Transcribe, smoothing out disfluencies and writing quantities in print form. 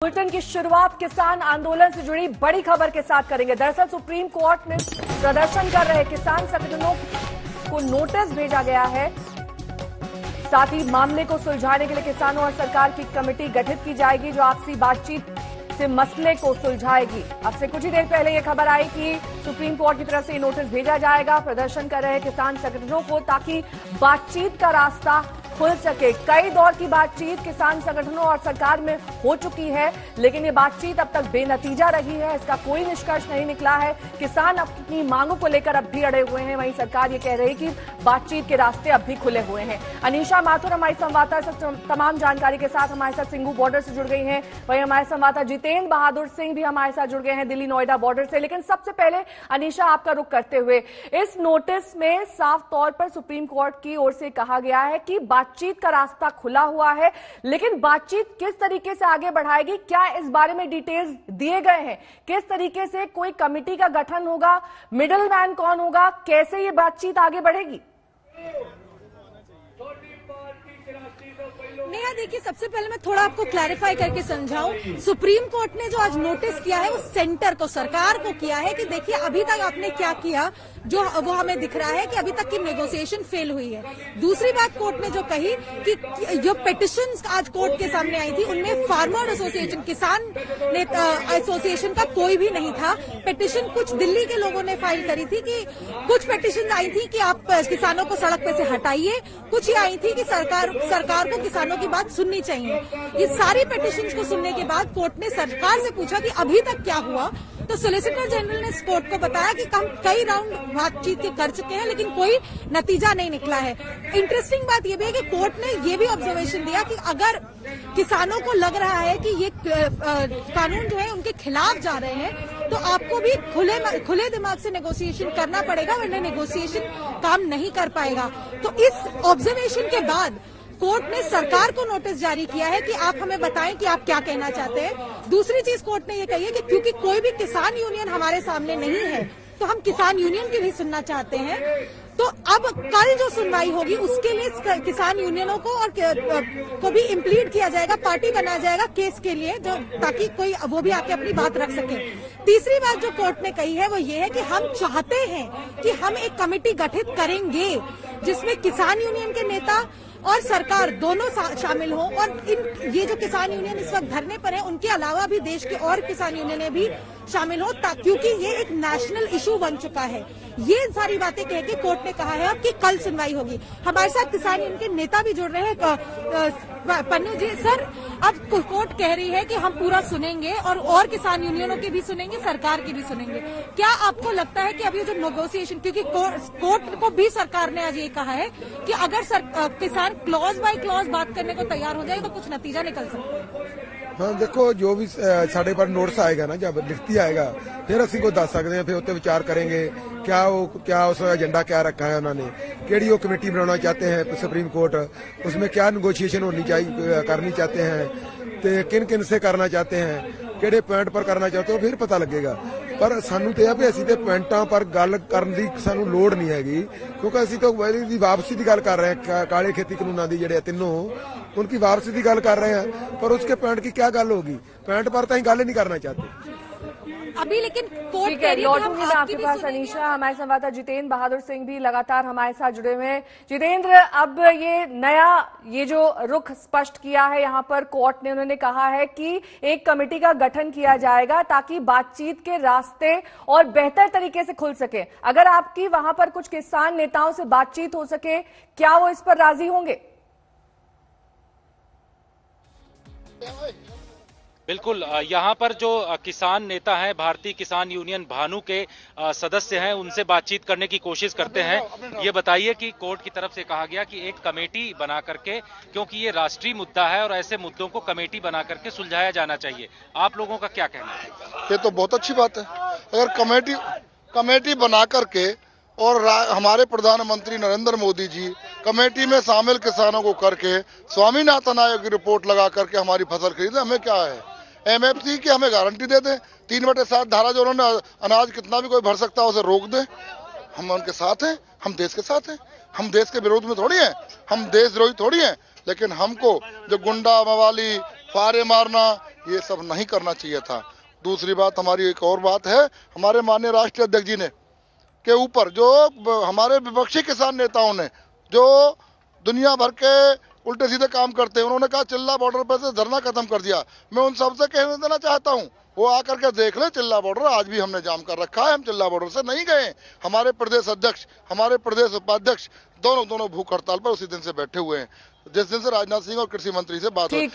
Bulletin की शुरुआत किसान आंदोलन से जुड़ी बड़ी खबर के साथ करेंगे। दरअसल सुप्रीम कोर्ट में प्रदर्शन कर रहे किसान संगठनों को नोटिस भेजा गया है। साथ ही मामले को सुलझाने के लिए किसानों और सरकार की कमेटी गठित की जाएगी जो आपसी बातचीत से मसले को सुलझाएगी। अब से कुछ ही देर पहले यह खबर आई कि सुप्रीम कोर्ट की तरफ से नोटिस भेजा जाएगा प्रदर्शन कर रहे किसान संगठनों को, ताकि बातचीत का रास्ता खुल सके। कई दौर की बातचीत किसान संगठनों और सरकार में हो चुकी है, लेकिन ये बातचीत अब तक बेनतीजा रही है। इसका कोई निष्कर्ष नहीं निकला है। किसान अपनी मांगों को लेकर अब भी अड़े हुए हैं। वहीं सरकार ये कह रही है कि बातचीत के रास्ते अब भी खुले हुए हैं। अनीशा माथुर हमारी संवाददाता तमाम जानकारी के साथ हमारे साथ सिंघू बॉर्डर से जुड़ गई हैं। वहीं हमारे संवाददाता जितेंद्र बहादुर सिंह भी हमारे साथ जुड़ गए हैं दिल्ली नोएडा बॉर्डर से। लेकिन सबसे पहले अनीशा, आपका रुख करते हुए, इस नोटिस में साफ तौर पर सुप्रीम कोर्ट की ओर से कहा गया है कि बातचीत का रास्ता खुला हुआ है, लेकिन बातचीत किस तरीके से आगे बढ़ाएगी, क्या इस बारे में डिटेल्स दिए गए हैं? किस तरीके से कोई कमेटी का गठन होगा, मिडिल मैन कौन होगा, कैसे ये बातचीत आगे बढ़ेगी? नेहा, देखिए, सबसे पहले मैं थोड़ा आपको क्लैरिफाई करके समझाऊं। सुप्रीम कोर्ट ने जो आज नोटिस किया है वो सेंटर को, सरकार को किया है कि देखिए अभी तक आपने क्या किया, जो वो हमें दिख रहा है कि अभी तक की नेगोशिएशन फेल हुई है। दूसरी बात कोर्ट ने जो कही कि जो पिटिशंस आज कोर्ट के सामने आई थी उनमें फार्मर एसोसिएशन, किसान एसोसिएशन का कोई भी नहीं था। पिटिशन कुछ दिल्ली के लोगों ने फाइल करी थी कि कुछ पिटिशन आई थी कि आप किसानों को सड़क पे से हटाइए, कुछ ही आई थी कि सरकार को किसानों की बात सुननी चाहिए। ये सारी पिटिशंस को सुनने के बाद कोर्ट ने सरकार से पूछा कि अभी तक क्या हुआ, तो सोलिसिटर जनरल ने कोर्ट को बताया कि हम कई राउंड बातचीत के कर चुके हैं लेकिन कोई नतीजा नहीं निकला है। इंटरेस्टिंग बात यह भी है कि कोर्ट ने यह भी ऑब्जर्वेशन दिया कि अगर किसानों को लग रहा है कि ये कानून जो है उनके खिलाफ जा रहे हैं, तो आपको भी खुले दिमाग से नेगोशिएशन करना पड़ेगा, वरना नेगोशिएशन काम नहीं कर पाएगा। तो इस ऑब्जर्वेशन के बाद कोर्ट ने सरकार को नोटिस जारी किया है कि आप हमें बताएं कि आप क्या कहना चाहते हैं। दूसरी चीज कोर्ट ने ये कही है कि क्योंकि कोई भी किसान यूनियन हमारे सामने नहीं है, तो हम किसान यूनियन की भी सुनना चाहते हैं। तो अब कल जो सुनवाई होगी उसके लिए किसान यूनियनों को और को भी इम्प्लीड किया जाएगा, पार्टी बनाया जाएगा केस के लिए, जो ताकि कोई वो भी आके अपनी बात रख सके। तीसरी बात जो कोर्ट ने कही है वो ये है कि हम चाहते हैं कि हम एक कमेटी गठित करेंगे जिसमें किसान यूनियन के नेता और सरकार दोनों शामिल हों, और ये जो किसान यूनियन इस वक्त धरने पर है उनके अलावा भी देश के और किसान यूनियन भी शामिल हो, क्योंकि ये एक नेशनल इशू बन चुका है। ये सारी बातें कह के कोर्ट ने कहा है कि कल सुनवाई होगी। हमारे साथ किसान यूनियन के नेता भी जुड़ रहे हैं। पन्नू जी, सर, अब कोर्ट कह रही है कि हम पूरा सुनेंगे और किसान यूनियनों के भी सुनेंगे, सरकार की भी सुनेंगे। क्या आपको लगता है कि अभी जो नेगोशिएशन, क्योंकि कोर्ट को भी सरकार ने आज ये कहा है कि अगर किसान क्लॉज बाय क्लॉज बात करने को तैयार हो जाए तो कुछ नतीजा निकल सकता है? हाँ, देखो, जो भी साढ़े पर नोटिस आएगा ना, जब लिखती आएगा फिर असी को दस सकते हैं, फिर उत्ते विचार करेंगे क्या उस एजेंडा क्या रखा है उन्होंने, केड़ी वो कमेटी बनाना चाहते हैं सुप्रीम कोर्ट, उसमें क्या नेगोशिएशन होनी चाहिए, करनी चाहते हैं, तो किन किन से करना चाहते हैं, केड़े पॉइंट पर करना चाहते हो, फिर पता लगेगा। पर सानू तो भी असी तो पॉइंटा पर गल करने की सानू लोड़ नहीं हैगी, क्योंकि असी तो वापसी की गल कर रहे हैं, काले खेती कानूनों की जिहड़े तीनों उनकी वापसी की गल कर रहे हैं। पर उसके पॉइंट की क्या गल होगी, पॉइंट पर तो हम गल ही नहीं करना चाहते अभी। लेकिन कोर्ट कह रही है लौटूंगी मैं आपके पास अनीशा। हमारे संवाददाता जितेंद्र बहादुर सिंह भी लगातार हमारे साथ जुड़े हुए हैं। जितेंद्र, अब ये जो रुख स्पष्ट किया है यहाँ पर कोर्ट ने, उन्होंने कहा है कि एक कमेटी का गठन किया जाएगा ताकि बातचीत के रास्ते और बेहतर तरीके से खुल सके। अगर आपकी वहां पर कुछ किसान नेताओं से बातचीत हो सके, क्या वो इस पर राजी होंगे? बिल्कुल, यहाँ पर जो किसान नेता हैं, भारतीय किसान यूनियन भानु के सदस्य हैं, उनसे बातचीत करने की कोशिश करते हैं। ये बताइए कि कोर्ट की तरफ से कहा गया कि एक कमेटी बना करके, क्योंकि ये राष्ट्रीय मुद्दा है और ऐसे मुद्दों को कमेटी बना करके सुलझाया जाना चाहिए, आप लोगों का क्या कहना है? ये तो बहुत अच्छी बात है। अगर कमेटी बना करके और हमारे प्रधानमंत्री नरेंद्र मोदी जी कमेटी में शामिल किसानों को करके स्वामीनाथन आयोग की रिपोर्ट लगा करके हमारी फसल खरीदे, हमें क्या है, एमएफसी की हमें गारंटी दे दें, 3/7 धारा जो उन्होंने अनाज कितना भी कोई भर सकता है उसे रोक दे। हम उनके साथ हैं, हम देश के साथ हैं, हम देश के विरोध में थोड़ी हैं, हम देशद्रोही थोड़ी हैं। लेकिन हमको जो गुंडा मवाली, फारे मारना ये सब नहीं करना चाहिए था। दूसरी बात, हमारी एक और बात है, हमारे माननीय राष्ट्रीय अध्यक्ष जी ने के ऊपर जो हमारे विपक्षी किसान नेताओं ने जो दुनिया भर के उल्टे सीधे काम करते हैं, उन्होंने कहा चिल्ला बॉर्डर पर से धरना खत्म कर दिया। मैं उन सबसे कहने देना चाहता हूं, वो आकर के देख ले चिल्ला बॉर्डर आज भी हमने जाम कर रखा है, हम चिल्ला बॉर्डर से नहीं गए। हमारे प्रदेश अध्यक्ष, हमारे प्रदेश उपाध्यक्ष दोनों भूख हड़ताल पर उसी दिन से बैठे हुए हैं, जिस दिन से राजनाथ सिंह और कृषि मंत्री से बात हुई।